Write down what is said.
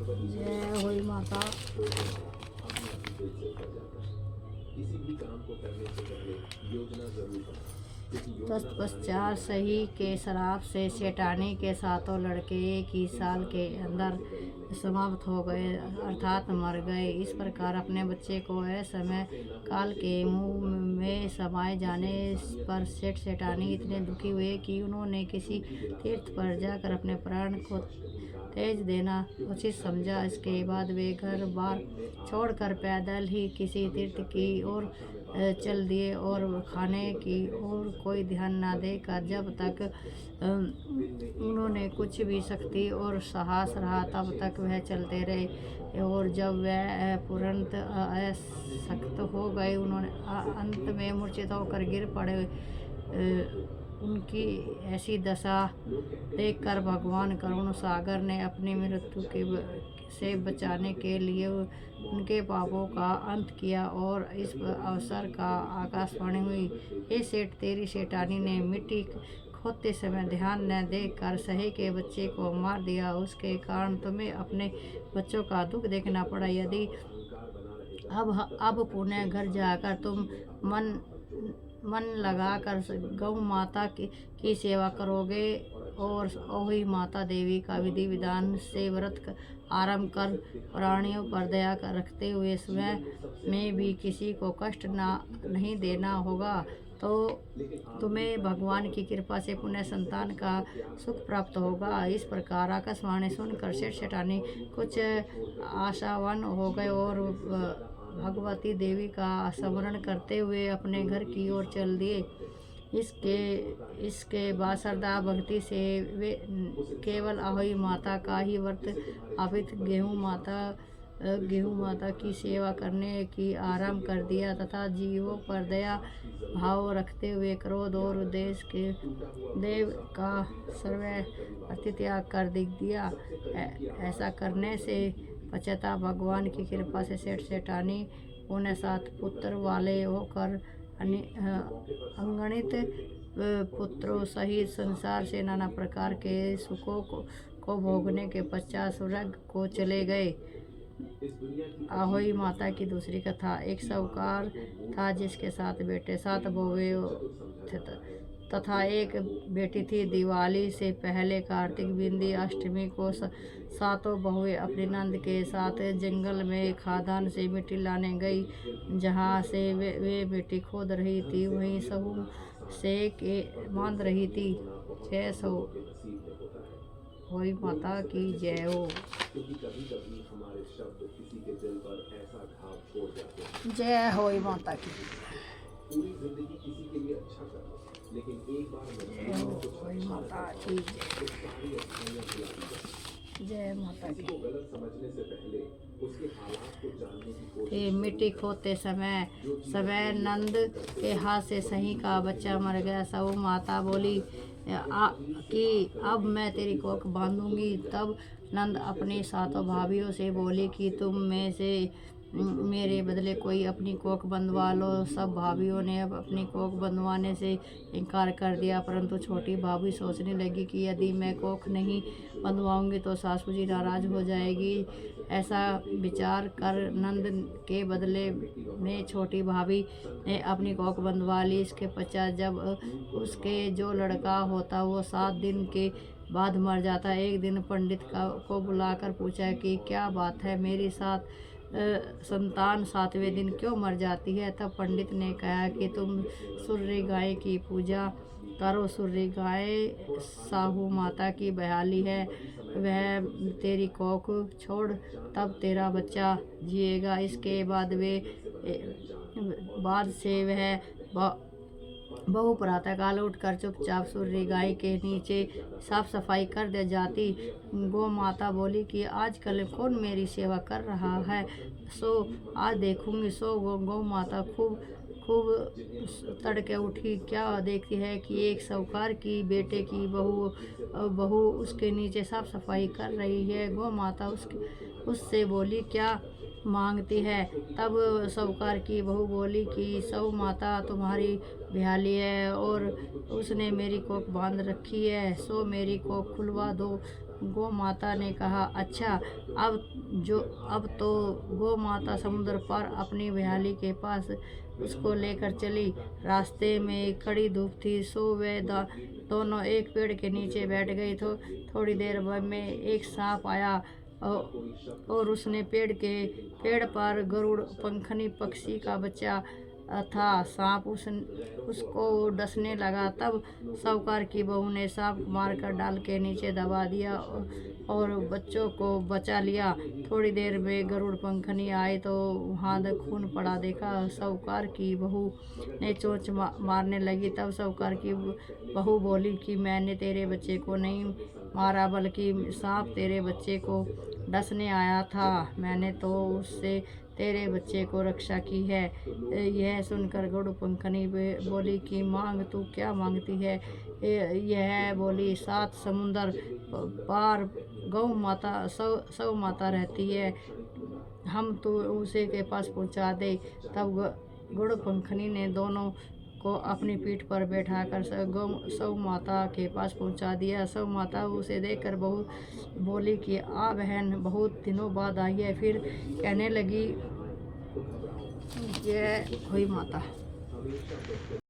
जय होई माता। तत्पश्चात सही के शराब से सेठानी के सातों लड़के एक ही साल के अंदर समाप्त हो गए, अर्थात मर गए। इस प्रकार अपने बच्चे को असमय काल के मुंह में समाये जाने पर सेठ सेठानी इतने दुखी हुए कि उन्होंने किसी तीर्थ पर जाकर अपने प्राण को तेज देना उचित समझा। इसके बाद वे घर बार छोड़कर पैदल ही किसी तीर्थ की ओर चल दिए और खाने की ओर कोई ध्यान न देकर जब तक उन्होंने कुछ भी शक्ति और साहस रहा तब तक वह चलते रहे, और जब वह पूर्णत असक्त हो गए उन्होंने अंत में मूर्छित होकर गिर पड़े। उनकी ऐसी दशा देखकर भगवान करुण सागर ने अपनी मृत्यु से बचाने के लिए उनके पापों का अंत किया और इस अवसर का आकाशवाणी हुई। हे सेठ, तेरी सेठानी ने मिट्टी खोदते समय ध्यान न देकर सहे के बच्चे को मार दिया, उसके कारण तुम्हें अपने बच्चों का दुख देखना पड़ा। यदि अब पुनः घर जाकर तुम मन लगाकर गौ माता की सेवा करोगे और ओही माता देवी का विधि विधान से व्रत आरंभ कर प्राणियों पर दया रखते हुए स्वयं में भी किसी को कष्ट नहीं देना होगा, तो तुम्हें भगवान की कृपा से पुनः संतान का सुख प्राप्त होगा। इस प्रकार आकाशवाणी सुनकर सेठ सेठानी कुछ आशावान हो गए और भगवती देवी का स्मरण करते हुए अपने घर की ओर चल दिए। इसके बाद श्रद्धा भक्ति से वे केवल अहोई माता का ही व्रत आपित गेहूँ माता की सेवा करने की आरंभ कर दिया तथा जीवों पर दया भाव रखते हुए क्रोध और उद्देश्य के देव का सर्व त्याग कर दिया। ऐसा करने से पश्चाताप भगवान की कृपा से सेठ सेठानी उन्हें 7 पुत्र वाले होकर अगणित पुत्रों सहित संसार से नाना प्रकार के सुखों को भोगने के पश्चात स्वर्ग को चले गए। अहोई माता की दूसरी कथा। एक साहूकार था जिसके 7 बेटे 7 बहुएं तथा एक बेटी थी। दिवाली से पहले कार्तिक बिंदी अष्टमी को 7 बहुएं अपनी नंद के साथ जंगल में खादान से मिट्टी लाने गई। जहाँ से वे मिट्टी खोद रही थी वहीं सहू से के बांध रही थी। जय होई माता की जय हो। जय होई माता की माता की जय माता की। मिट्टी खोदते समय नंद के हाथ से सही का बच्चा मर गया। सहू माता बोली कि अब मैं तेरी कोख बांधूंगी। तब नंद अपनी 7 भाभियों से बोली कि तुम में से मेरे बदले कोई अपनी कोख बंधवा लो। सब भाभियों ने अब अपनी कोख बंधवाने से इनकार कर दिया, परंतु छोटी भाभी सोचने लगी कि यदि मैं कोख नहीं बंधवाऊंगी तो सासू जी नाराज हो जाएगी। ऐसा विचार कर नंद के बदले में छोटी भाभी ने अपनी कोख बंधवा ली। इसके पश्चात जब उसके जो लड़का होता वो 7 दिन के बाद मर जाता। एक दिन पंडित को बुलाकर पूछा कि क्या बात है, मेरी संतान 7वें दिन क्यों मर जाती है। तब पंडित ने कहा कि तुम सूर्य गाय की पूजा करो। सूर्य गाय साहू माता की बहाली है, वह तेरी कोख छोड़ तब तेरा बच्चा जिएगा। इसके बाद से वह बहु प्रातःकाल उठकर चुपचाप सूर्य गाय के नीचे साफ सफाई कर दे जाती। गौ माता बोली कि आजकल कौन मेरी सेवा कर रहा है, सो आज देखूंगी। सो गौ माता खूब तड़के उठी। क्या देखती है कि एक साहूकार की बेटे की बहू उसके नीचे साफ सफाई कर रही है। गौ माता उससे बोली क्या मांगती है। तब साहूकार की बहू बोली कि साहू माता तुम्हारी बिहाली है और उसने मेरी कोख बांध रखी है, सो मेरी कोख खुलवा दो। गौ माता ने कहा, अच्छा अब तो गौ माता समुद्र पार अपनी ब्याली के पास उसको लेकर चली। रास्ते में कड़ी धूप थी, सो वे दोनों एक पेड़ के नीचे बैठ गई। तो थोड़ी देर में एक सांप आया और उसने पेड़ पर गरुड़ पंखनी पक्षी का बच्चा था। सांप उसको डसने लगा। तब साहूकार की बहू ने सांप मारकर डाल के नीचे दबा दिया और बच्चों को बचा लिया। थोड़ी देर में गरुड़ पंखनी आए तो वहाँ खून पड़ा देखा। साहूकार की बहू ने चोंच मारने लगी। तब साहूकार की बहू बोली कि मैंने तेरे बच्चे को नहीं मारा, बल्कि सांप तेरे बच्चे को डसने आया था। मैंने तो उससे तेरे बच्चे को रक्षा की है। यह सुनकर गरुड़ पंखनी बोली कि मांग, तू क्या मांगती है? यह बोली, 7 समुंदर पार गौ माता सौ माता रहती है, हम तो उसे के पास पहुंचा दे। तब गरुड़ पंखनी ने दोनों को अपनी पीठ पर बैठाकर सौ माता के पास पहुंचा दिया। सौ माता उसे देखकर बहुत बोली कि आ बहन, बहुत दिनों बाद आई है। फिर कहने लगी, ये हुई माता।